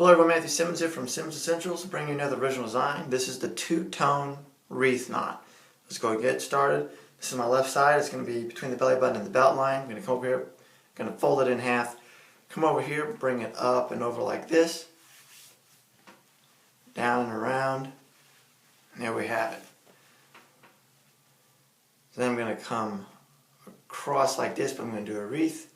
Hello everyone, Matthew Simmons here from SimmonsEssentials, bringing you another original design. This is the two-tone wreath knot. Let's go and get started. This is my left side. It's going to be between the belly button and the belt line. I'm going to come over here, going to fold it in half, come over here, bring it up and over like this, down and around, and there we have it. So then I'm going to come across like this, but I'm going to do a wreath.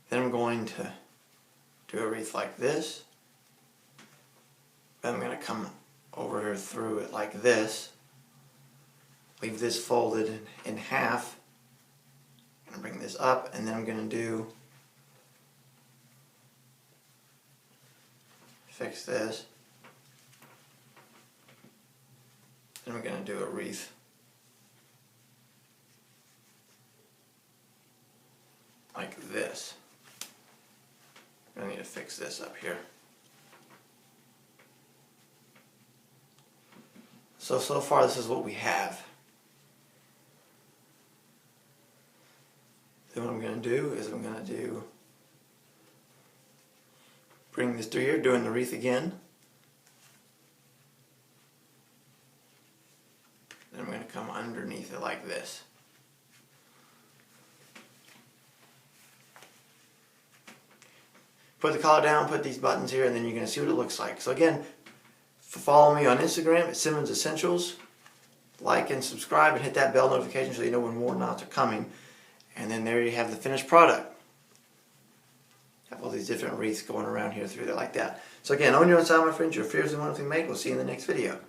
Then I'm going to do a wreath like this. Then I'm going to come over here through it like this. Leave this folded in half. I'm going to bring this up, and then I'm going to fix this. Then we're going to do a wreath like this. I need to fix this up here. So far this is what we have. Then what I'm going to do is bring this through here, doing the wreath again. Then I'm going to come underneath it like this. Put the collar down, put these buttons here, and then you're going to see what it looks like. So again, follow me on Instagram at SimmonsEssentials. Like and subscribe and hit that bell notification so you know when more knots are coming. And then there you have the finished product. Have all these different wreaths going around here through there like that. So again, own your own style, my friends. Your fears and wonderfully made. We'll see you in the next video.